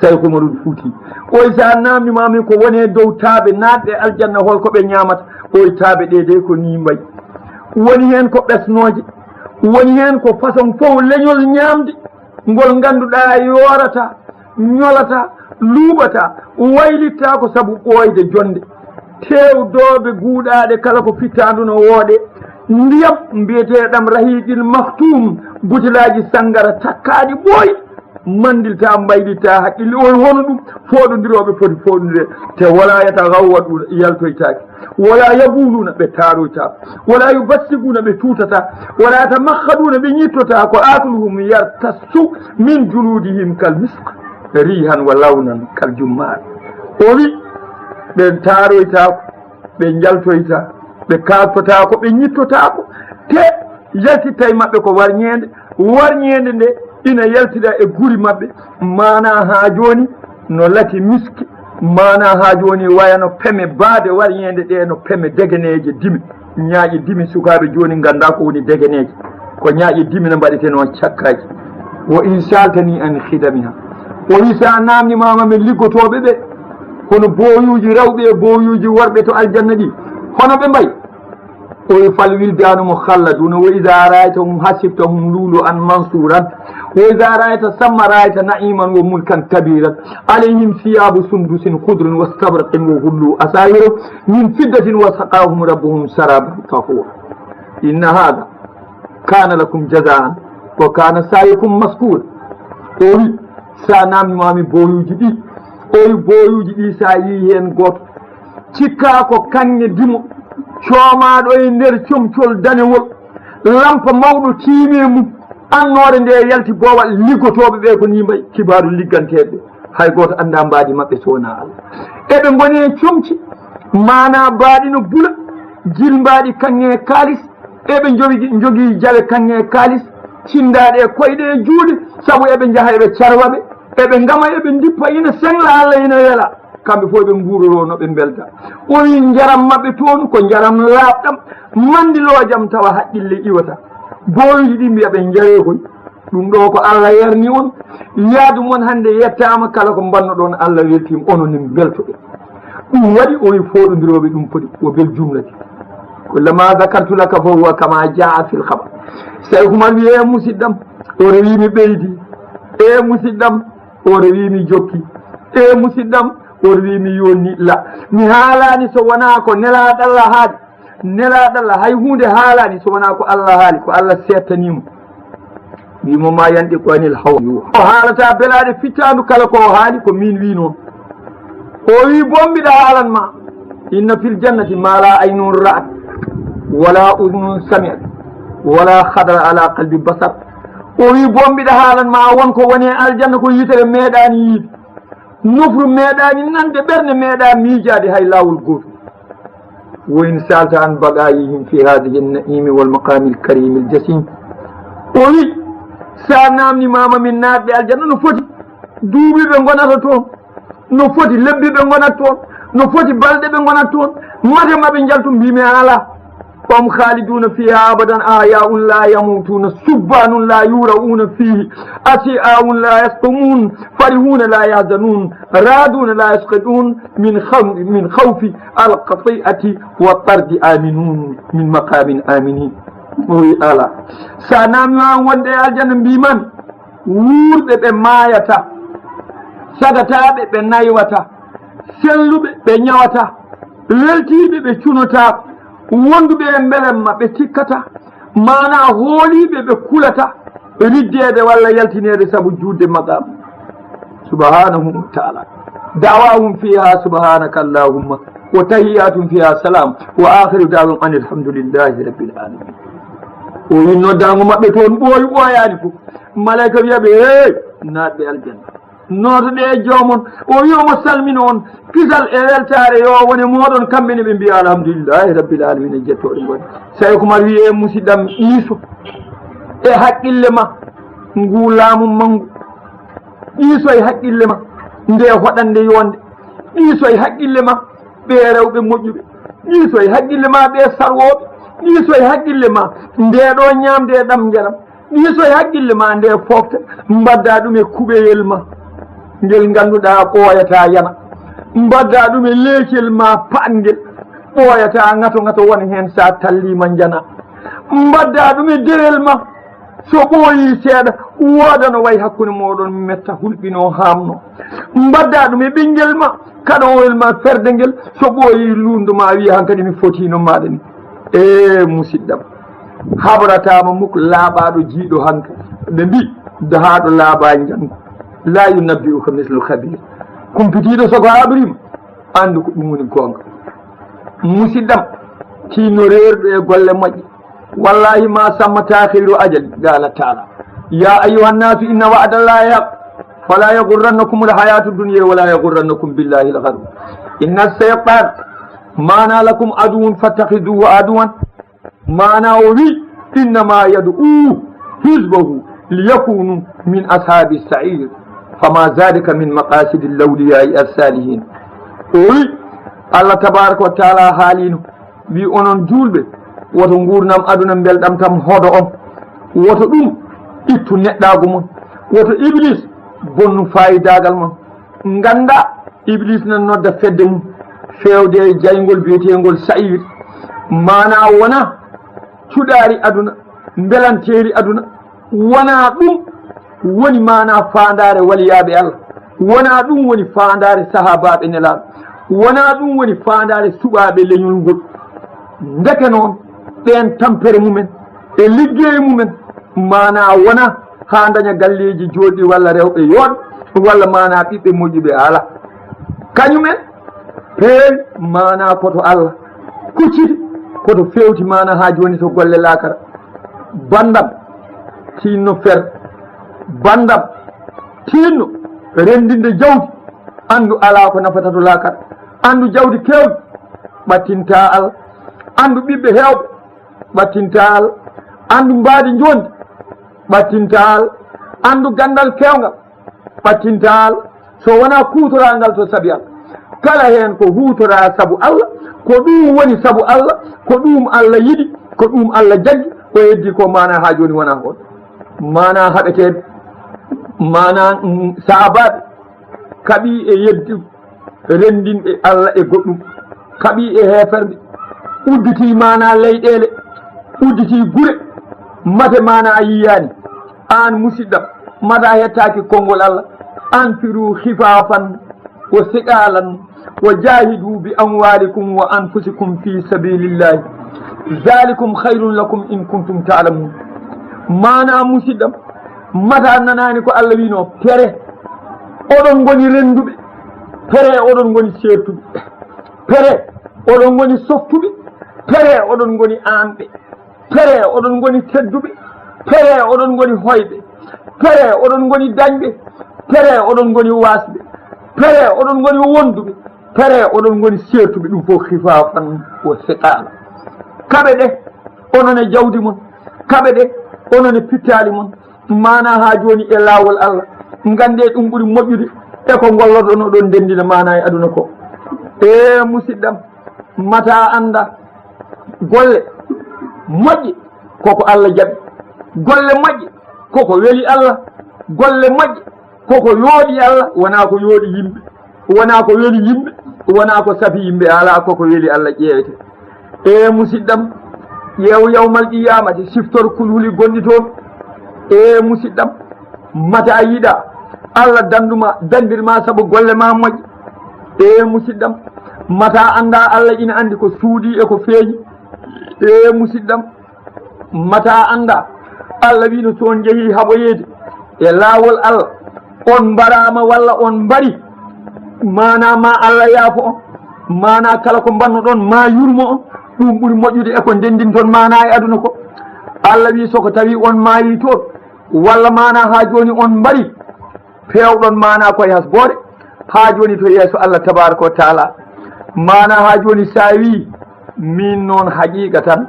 Saykou Umarul Fouti oy sa namdimami ko woni dow taaɓe natɓe aljanna holko ɓe ñamata oy taaɓe ɗe de ko ni mbayi woni hen ko ɓesnoje woni hen ko façon fof leñol ñamde ngol ganduɗa yorata ñolata luuɓata waylitta ko saabu ɓooyde jonde tewdoɓe guuɗaɗe kala ko fittandu no wooɗe ndiyam mbiyeteɗam rahiqil maktum butilaji sangara takkaɗi ɓooyi mandilta mbaylitta haqqille on hono ɗum foɗodiroɓe foti foɗodire te wala yatagawwaɗuna yaltoytaki wala yabuluna ɓe taroyta wala yubassiguna ɓe tutata wala yatamakhaduna ɓe ñittota ko akluhum yartassu min juludihim kal misk rihan wa lawnan kal jummal o wi ɓe taroytako ɓe jaltoyta ɓe kaftotako ɓe ñittotako te yaltitta e maɓɓe ko warñede nde ina yaltida e guri maɓɓe mana ha joni no lati miski mana ha joni wayano peme baade warñede ɗe no peme degeneje dimi ñaaƴe dimi sukaɓe joni ganda ko woni degeneje ko ñaaƴe dimi no mbaɗete noon cakkaji wo in saltani an khidamiha o wi sa namdimama min liggotoɓe ɓe kono boyuji rewɓe e boyuji worɓe to aljanna ɗi hono ɓe mbayi o wi fal wildanu mo khalladuna wa ida raytahum hasibtahum lulu an mansuran wa ida rayta samma rayta naiman wa mulkan kabiran alayhim siyabu sundusin khudrun wa stabraqin wa hullu asawira min fiddatin wa saqahum rabbuhum saraban tahura inna hada kana lakum jazaan wa kana sayukum maskura o wi sa namdimami boyuji ɗi o wi boyuji ɗi sa yi hen goto cikka ko kanŋe dimo coomaɗo e nder comcol danewol lampa mawɗo tiime mum annore nde yalti boowal liggotoɓe ɓe ko ni mbayi kibaru ligganteɓe hay goto anda mbaadi mabɓe sowona Allah eɓe goni e comci mana mbaɗi no bula jil mbaɗi kanŋe kalis eɓe jogui jawe kanŋe kalis cindaɗe e koyɗe e juuɗe saabu eɓe jaaha eɓe carwaɓe eɓe gama eɓe dippa ina sengla Allah ina weela kamɓe fof ɓe nguuroro no ɓe belta o wi jaram maɓɓe toon ko jaram laaɓɗam mandilojam tawa haqqille iwata boyuji ɗi mbiya ɓe jare koy ɗum ɗo ko Allah yarni on yaadu moon hannde yettama kala ko mbannoɗon Allah weltima ononin beltoɓe ɗum waɗi o wi foɗodiroɓe ɗum foti wo bel jumlati kullama zakartu laka fa huwa kama jaa fil khabar Saykou Oumar wiye musidɗam o rewimi ɓeydi e musidɗam o rewimi jokki e musidɗam o rewimi yonni la mi haalani so wona ko nelaɗo Allah haali nelaɗo Allah hay hunde haalani so wona ko Allah haali ko Allah settanimo wimo ma yanɗi ko anil hawyu o haalata belaɗe ficcandu kala ko haali ko min wi noon o wi bombiɗa haalanma inna fil jannati ma la aynun ra'at wala udnun sami'at wala khadara ala qalbi basar o wi bombiɗa haalanma wonko woni aljanna ko yitere meeɗani yiide nofru meeɗani nande ɓerde meeɗa miijade hay lawol goto وإن سألت عن بقائهم في هذه النعيم والمقام الكريم الجسيم وي سأنامني ماما من نار الجنة نفوتي دوبي بنغونا تون نفوتي لبي بنغونا تون نفوتي بالدي بنغونا تون ماذا ما بنجلتم بيمي على هم خالدون فيها أبدا آياء لا يموتون سبان لا يورؤون فيه أشياء لا يسقمون فرحون لا يحزنون رادون لا يسقطون من خوف القطيئة والطرد آمنون من مقام آمنين وي ألا سانامي وندي الجنة بمن وورد بمايتا سادتا بنايوتا سلو بنيوتا للتي بشنوتا wonduɓe e mbelen maɓɓe tikkata mana hooliɓe ɓe kulata riddede walla yaltinede saabu juutde maqam subhanahu wa taala da'wahum fiha subhanaka allahumma wa tahiyatum fiha salam wa akhiru da'wahum an alhamdulillahi rabbil alamin o wi noddago maɓɓe toon ɓooyi ɓooyani fof malayika wiyaɓe hey natɓe aljanna notoɗe e joomon o wi omo salmina on kisal e weltare yo woni moɗon kamɓene ɓe mbiya alhamdulillahi rabbil alamin e jettoɗe goni sawi ko mbaɗa wiye musidɗam iiso e haqqille ma ngu laamu mangu iiso e haqqille ma nde hoɗande yonde iiso e haqqille ma ɓe rewɓe moƴƴuɓe iiso e haqqille ma ɓe sarwoɓe iiso e haqqille ma ndeɗo ñamde e ɗam ngelam iiso e haqqille ma nde fofta mbadda ɗum e kuɓeyel ma ngel ngannduɗa ɓooyata yana mbadda ɗum e leecel ma paɗngel ɓooyata ŋato woni heen sa tallima jana mbadda ɗum e derel ma so ɓooyi seeɗa wooda no wayi hakkude moɗon metta hulɓino hamno mbadda ɗum e ɓinguel ma kaɗowel ma ferde ngel so ɓooyi lundu ma wi hankadi mi fotino maɗa ni e musidɗam habratama mukko laaɓaɗo jiiɗo hanka ɓe mbi dahaɗo laaɓa jango la yunabbi'uka mislu khabir kumpitiɗo soko haɓrima andu ko ɗum woni gonga musidɗam tino reerɗo e golle moƴƴe wallahi ma samma takhiru ajali qala taala ya ayuha nnasu inna wa'dallahi haq fala yagurrannakum alhayatu dunya wala yagurrannakum billahi algharur inna shaytan mana lakum aduwwun fattakhiduhu aduwan mana o wi innama yad'u hizbahu liyakunu min ashabi sa'ir fama zalika min maqasidi lawliyai alsalihin o wi allah tabaraka wa taala haalino wi onon julɓe woto gurdam aduna belɗam tam hodo on woto ɗum ittu neɗɗago mon woto iblis bonnu fayidagal mon ganda iblis nan nodda fedde mum fewde e jaygol biyetegol sa'ir mana wona cuɗari aduna belanteri aduna wona ɗum woni mana fandare waliyaɓe allah wona ɗum woni fandare sahabaɓe nelaɓe wona ɗum woni fandare suɓaɓe leñol ngol ndeke noon ɓen tampere mumen e liggey mumen mana wona ha daña galleji joɗɗi walla rewɓe yooɗ walla mana ɓiɓɓe moƴƴuɓe ala kañumen heewi mana koto allah kucciti koto fewti mana ha joni to golle lakara bandam tinno ferde bandam tinno rendinde jawdi andu ala ko nafata to lakara andu jawdi kewɗi ɓattinta allah andu ɓiɓɓe hewɓe ɓattinta allah andu mbaadi jondi ɓattinta allah andu gandal kewgal ɓattinta allah so wona kutorangal to saabi allah kala hen ko hutora saabu allah ko ɗum woni saabu allah ko ɗum allah yiɗi ko ɗum allah jaggi ko heddi ko mana ha joni wona hoɗo mana haɓetede mana sahabaɓe kaɓi e yeddi rendinɓe allah e goɗɗum kaɓi e heferɓe udditi mana leyɗele udditi gure mate mana a yiyani an musidɗam mata hettaki konngol Allah anfiru khifafan wa siqalan wa jahidu bi amwalikum wa anfusikum fi sabilillahi zalikum khayrun lakum in kuntum ta'lamun mana musidɗam mata nanani ko Allah wino pere oɗon goni renduɓe pere oɗon goni sertuɓe pere oɗon goni softuɓe pere oɗon goni anɓe pere oɗon goni tedduɓe pere oɗon goni hoyɓe pere oɗon goni dañɓe pere oɗon goni wasɓe pere oɗon goni wonduɓe pere oɗon goni sertuɓe ɗum fof khifafan wa siqala kaɓe ɗe onon e jawdi mon kaɓe ɗe onon e pittali mon mana ha joni e lawol Allah gande ɗum ɓuuri moƴƴude e ko golloɗon oɗon ndendina mana e aduna ko e musidɗam mata anda golle moƴƴe koko Allah jaɓi golle moƴƴe koko weeli Allah golle moƴƴe koko yooɗi Allah wona ko yooɗi yimɓe wona ko weeli yimɓe wona ko safi yimɓe ala koko weeli Allah ƴeewete e musidɗam ƴeew yawmal qiyamati siftor kulhuli gonɗi toon e musidɗam mata yiɗa Allah danduma dandirma saabu golle ma moƴƴe e musidɗam mata anda Allah ina andi ko suudi e ko feeñi e musidɗam mata anda Allah wino toon jeehi haɓoyeede e laawol Allah on mbarama walla on mbari mana ma Allah yaafo on mana kala ko mbannoɗon ma yurmo on ɗum ɓuuri moƴƴude e ko ndendin toon mana e aduna ko Allah wi soko tawi on maayi toon walla mana ha joni on mbari pewɗon mana koye hasbode ha joni to yeeso Allah tabaraka wa taala mana ha joni sa wi min noon haqiqa tan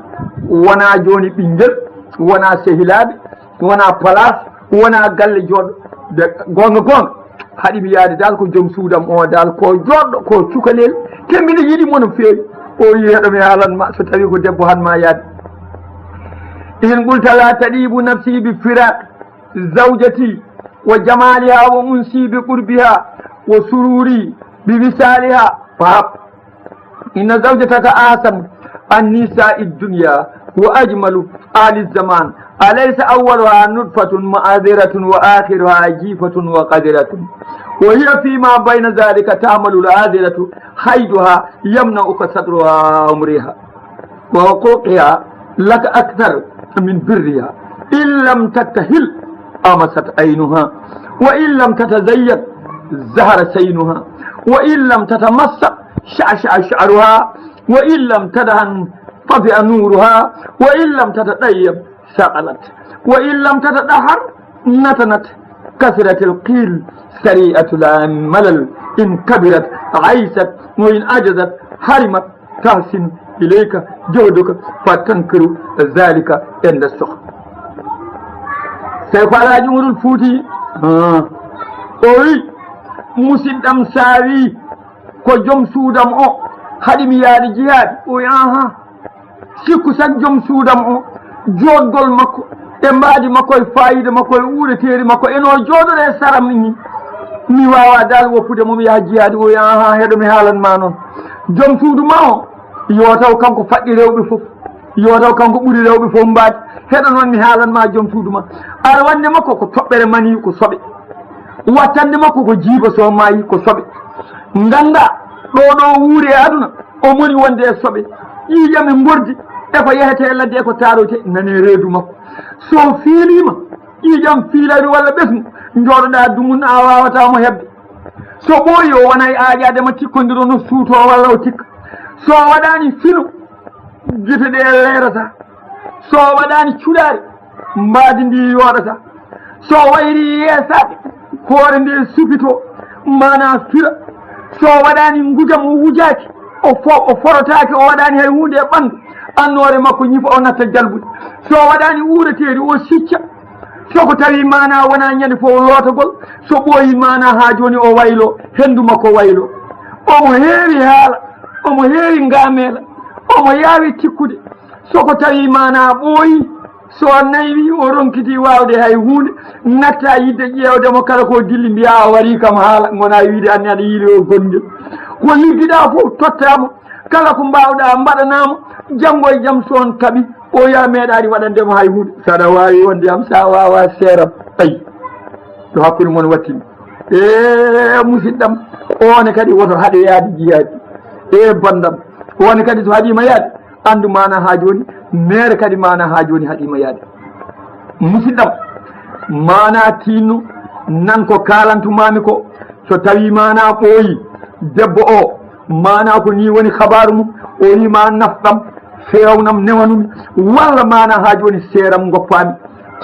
wona joni ɓinguel wona sehilaɓe wona place wona galle joɗɗo de gonga gonga haɗimi yaade dal ko joom suudam o dal ko joɗɗo ko cukalel te mbiɗa yiɗimo no feewi o wi heɗomi haalanma so tawi ko debbo hanma yaade in qulta la taɗibu nafsi bi firaq zawjati wa jamaliha wa unsi bi qurbiha wa sururi bi wisaliha fahab inna zawjataka ahsan an nisa'i dunya wa ajmalu ali zaman alaysa awwaluha nutfatun ma'adhiratun wa akhiruha jifatun wa qadiratun wa hiya fima bayna dhalika ta'malu al-adhiratu hayduha yamna'uka sadruha umriha wa huquqiha laka akthar min birriha in lam tattahil amasat aynuha wa in lam tatazayyad zahara saynuha wa in lam tatamassa sha'sha'a sha'ruha wa in lam tadhan طفئ نورها وإن لم تتطيب سقلت وإن لم تتطهر نتنت كثرة القيل سريعة الملل إن كبرت عيست وإن عجزت حرمت تحسن إليك جهدك فتنكر ذلك عند السخط سيقال جمهور الفوتي أوي مسدم ساوي ko jom suudam o haɗimi yaade jihaade o aha sikku tan joom suudam o joɗgol makko e mbaadi makko e fayida makko e uureteeri makko eno jooɗore e saram ni mi wawa dal woppude momi yaha jihaade o aha heɗomi haalanma noon joom suudu ma o yo taw kanko faɗɗi rewɓe fof yo taw kanko ɓuri rewɓe fof mbaadi heɗo noon mi haalanma joom suudu ma ara wande makko ko toɓɓere mani ko soɓe wattande makko ko jiiba so maayi ko soɓe ganda ɗo wuuri e aduna o moni wonde e soɓe ƴiƴame mbordi e ko yehete e ladde e ko tarote nane reedu makko so fiilima ƴiƴam fiilani walla ɓesmu jooɗoɗa dumun a wawatamo hebde so ɓooyi o wona e aaƴadema tikkodiro no suuto walla o tikka so waɗani fino guite ɗe leerata so waɗani cuɗari mbaadi ndi yooɗata so wayri yeesaɓe hoore nde supito mana fira so waɗani gujam o wujaki o forotaki o waɗani hay hunde e ɓandu annore makko ñifa o natta jalbude so waɗani uureteeri o sicca soko tawi mana wona ñande fof lootagol so ɓooyi mana ha joni o waylo hendu makko waylo omo heewi haala omo heewi ngameela omo yaawi tikkude soko tawi mana ɓooyi so naywi o ronkiti wawde hay hunde natta yidde ƴeewdemo kala ko dilli mbiya a wari kam haala gona wiide anne aɗa yiili o gonngel ko liggiɗa fof tottama kala ko mbawɗa mbaɗanama janggo e jaam so on kaɓi o ya meeɗaani waɗandemo hay hunde saɗa waawi wonde am sa wawa seeram ayi to hakkude mon wattini musidɗam one kadi woto haɗe yaade jiyaadi bandam one kadi so haɗima yaade andu mana ha joni mere kadi mana ha joni haɗima yaade musidɗam mana tinno nan ko kalantumami ko so tawi mana ɓooyi debbo o mana ko ni woni habaru mum o wima nafɗam fewnam newanumi walla mana ha joni seeram goppami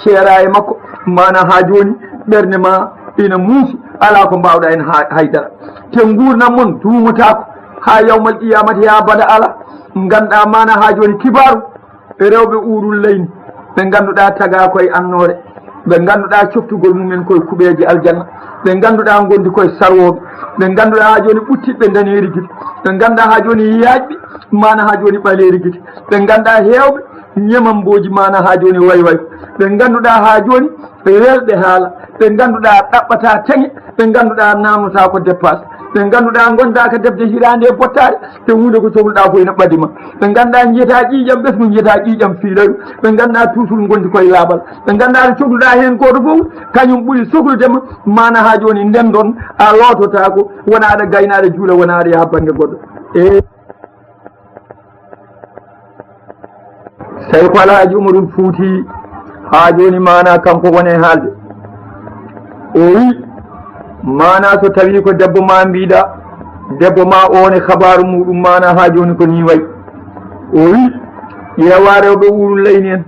ceera e makko mana ha joni ɓerde ma ina muusi ala ko mbawɗa en haydara te gurnam mon duumotako ha yawmal qiyamati ya bada ala ganduɗa mana ha joni kibaru e rewɓe urul leyni ɓe ganduɗa taga koye annore ɓe ganduɗa coftugol mumen koye kuɓeji aljanna ɓe ganduɗa gondi koye sarwoɓe ɓe ganduɗa ha joni ɓuttiɓe daneri guite ɓe ganduɗa ha joni yaaƴɓe mana ha joni ɓaleri guite ɓe ganduɗa hewɓe ñamamboji mana ha joni way ɓe ganduɗa ha joni welɓe haala ɓe ganduɗa ɗaɓɓata teŋe ɓe ganduɗa namnota ko dépasse ɓe ganduɗa gonda ko defde hirande e bottare te hunde ko sohluɗa ko ene ɓadima ɓe ganduɗa jiyata ƴiƴam ɓesmu jiyata ƴiƴam fiilaru ɓe ganduɗa toujours gondi koye laaɓal ɓe ganduɗa to cohluɗa hen koto fof kañum ɓuuri sohludema mana ha joni nden ɗon a lotota ko wona aɗa gayna aɗa juula wona aɗa yaha banggue goɗɗo tawi ko Alhaji Umarul Fuuti ha joni mana kanko wone haalde o wi mana so tawi ko debbo ma mbiɗa debbo ma one habaru muɗum mana ha joni ko ni wayi o wi ƴeewa rewɓe urul leyni en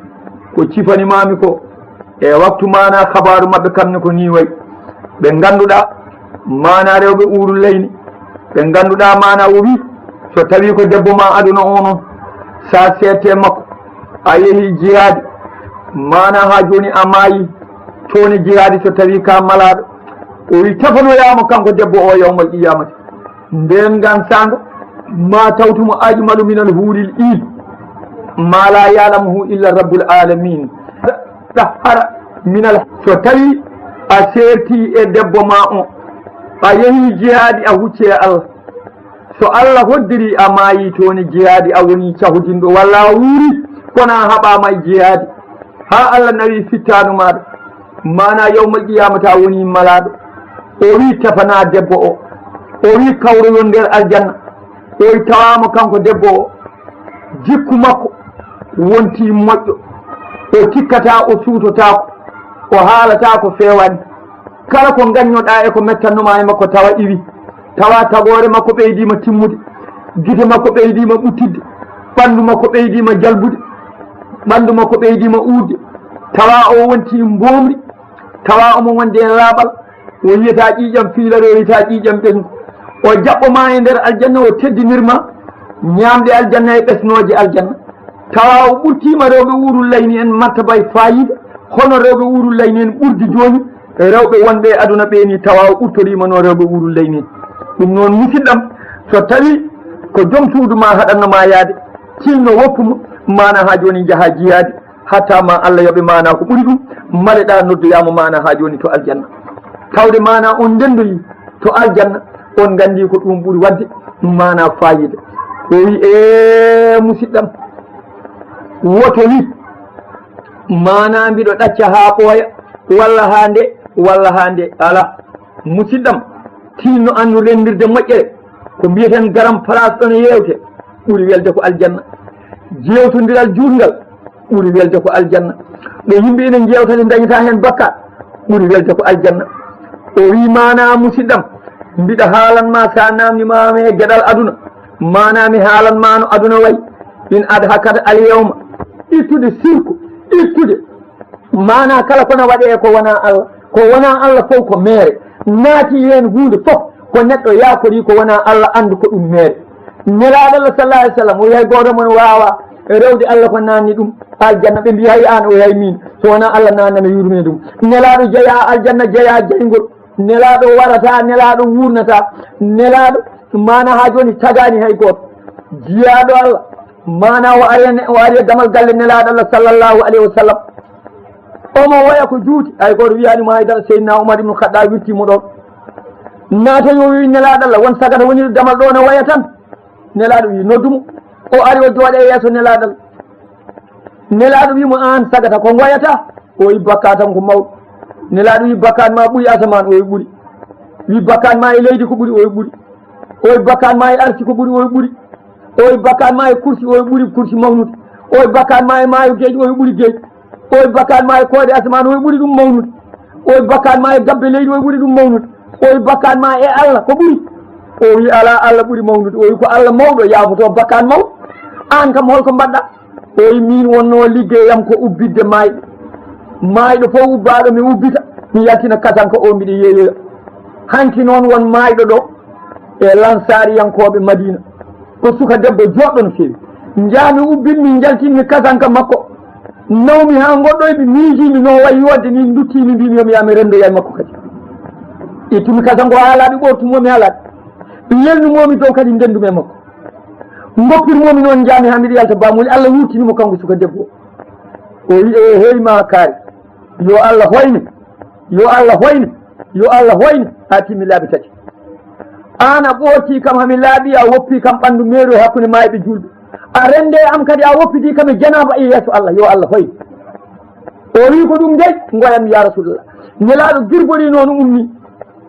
ko cifanimami ko e waktu mana habaru mabɓe kamne ko ni wayi ɓe ganduɗa mana rewɓe urul leyni ɓe ganduɗa mana o wi so tawi ko debbo ma aduna o noon sa sette makko a yeehi jihadi mana ha joni a maayi toni jihadi so tawi ka malaɗo o wi tafanoyama kanko debbo o yawmal qiyamati nden gan sanga ma tawtumo ajmalu min al huuril il ma la yalamuhu illa rabbul alamin tahara minal so tawi a serti e debbo ma o a yeehi jihadi a hucce e Allah so Allah hoddiri a maayi toni jihadi a woni cahudinɗo walla a wuuri kono a haɓama e jihadi ha Allah nawi fittanu maɗa mana yawmal qiyamata a woni malaɗo o wi tafana debbo o wi kawroyo nder aljanna o wi tawama kanko debbo o jikku makko wonti moƴƴo o tikkata o suutotako o haalata ko fewani kala ko gañoɗa e ko mettannoma e makko tawa iwi tawa tagore makko ɓeydima timmude guite makko ɓeydima ɓuttidde ɓandu makko ɓeydima jalbude ɓandu makko ɓeydima uurde tawa o wonti mbomri tawa omo wonde e laaɓal o yiyata ƴiƴam fiilare o yiyata ƴiƴam ɓesgu o jaɓɓoma e nder aljanna o teddinirma ñamde aljanna e ɓesnoje aljanna tawa o ɓurtima rewɓe urul layni en martaba e fayida hono rewɓe urul layni en ɓurdi joni rewɓe wonɓe aduna ɓeni tawa o ɓurtorima no rewɓe urul layni en ɗum noon musidɗam so tawi ko joom suudu ma haɗannoma yaade tinno woppuma mana ha joni jaaha jiyade hatta ma Allah yoɓe mana ko ɓuuri ɗum maleɗa noddoyama mana ha joni to aljanna tawde mana on ndendoyi to aljanna on gandi ko ɗum ɓuuri wadde mana fayida o wi musidɗam woto wi mana mbiɗo ɗacca ha ɓooya walla ha nde ala musidɗam tinno andu rendirde moƴƴere ko mbiyeten garam place ɗon yewte ɓuuri welde ko aljanna jewtodiral juutngal ɓuuri welde ko aljanna ɗo yimɓe ene jewtade dañata hen bakkat ɓuuri welde ko aljanna o wi mana musidɗam mbiɗa haalanma sa namdimami e gueɗal aduna mana mi haalanma no aduna wayi in adhakat al yawma ittude sirku ittude mana kala kono waɗe ko wona Allah fof ko meere naati hen hunde fof ko neɗɗo yakori ko wona Allah andu ko ɗum meere nelaɗo Allah sallallahu alih w sallam o yahay goto mon wawa rewde Allah ko nanni ɗum aljanna ɓe mbi hay an o yahay min so wona Allah nannama yurmini ɗum nelaɗo jeeya aljanna jeeya jeygol nelaɗo warata nelaɗo wurnata nelaɗo mana ha joni tagani hay goto jiyaɗo Allah mana o ari e damal galle nelaɗo Allah sallllahu alayhi wa sallam omo waya ko juuti hay goto wiyanimo haydara seydina Oumar ibnu Khattab wirtimo ɗon naata yo wi nelaɗo Allah won sagata woni damal ɗo ne waya tan nelaɗo wi noddumo o ari o jooɗe yeeso nelaɗo Allah nelaɗo wimo an sagata ko goyata o wi bakka tan ko mawɗo nelaɗo wi bakkat ma ɓuuri asaman o wi ɓuuri wi bakkat ma e leydi ko ɓuuri o wi ɓuuri o wi bakkat ma e arsi ko ɓuuri o wi ɓuuri o wi bakkat ma e kursi o wi ɓuuri kursi mawnude o wi bakkat ma e maayo gueeƴi o wi ɓuuri gueeƴi o wi bakkat ma e koode asaman o wi ɓuuri ɗum mawnude o wi bakkat ma e gabbe leydi o wi ɓuuri ɗum mawnude o wi bakkat ma e Allah ko ɓuuri o wi ala Allah ɓuuri mawnude o wi ko Allah mawɗo yaafoto bakkat mawɗo an kam holko mbaɗɗa o wi min wonno liggeyam ko ubbidde mayɗo fof ubbaɗo mi ubbita mi yaltina katanka o mbiɗa yeeyoya hanki noon won mayɗo ɗo e lansariyankoɓe Madina ko suka debbo joɗɗo no fewi jaami ubbin mi jaltinmi katanka makko nawmi ha goɗɗoyɓe miijimi no wayi wadde ni duttimi mbimi yomi yami rendoya makko kadi ittumi katanko haalaɓe ɓortumomi haalaɓe lelnumomi dow kadi ndendumi e makko goppirmomi noon jaami ha mbiɗa yalta bamuli Allah wurtinimo kanko suka debbo o wi e heyma kaari yo Allah hoyne yo Allah hoyne yo Allah hoyne ha timmi laabi tati an a ɓooti kam hami laaɓi a woppi kam ɓanndu meeɗo e hakkunde mayɓe julɓe a rende am kadi a woppiti kam e janaba e yeeso Allah yo Allah hoyne o wi ko ɗum dey goyam ya rasulullah nelaɗo girboɗi noon ummi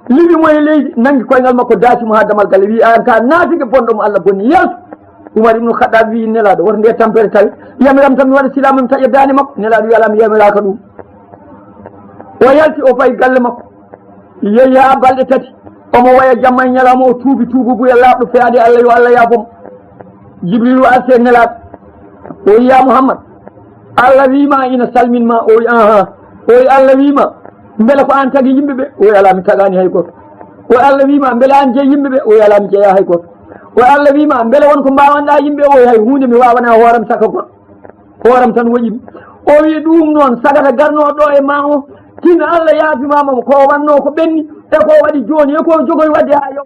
liɓimo e leydi nangi koyngal makko daasimo ha damal galle wi an ka naatigue bonɗomo Allah bonni yaltu Umar ibnu Khattab wi nelaɗo woto nde tampere tawi yamiram tan mi waɗa silama mi taƴa dande makko nelaɗo wi ala mi yamiraka ɗum o yalti o fayi galle makko yeehi ha balɗe tati omo waya jamma e ñalawma o tuubi tuububuya laaɓɗo feyaade Allah yo Allah yaafomo Jibrilu arse nelaɗo o wi ya Muhammad Allah wima ina salminma o wi aha o wi Allah wima beele ko an tagi yimɓeɓe o wi ala mi tagani hay goto o Allah wima beele an jeeyi yimɓeɓe o wi ala mi jeeya hay goto o Allah wima beele wonko mbawanɗa yimɓe o hay hunde mi wawana hooram saka goɗɗo hooram tan woƴimi o wi ɗum noon sagata garnoɗo ɗo e ma o tinno Allah yaafimama ko wanno ko ɓenni e ko waɗi joni e ko jogoy wadde ha yow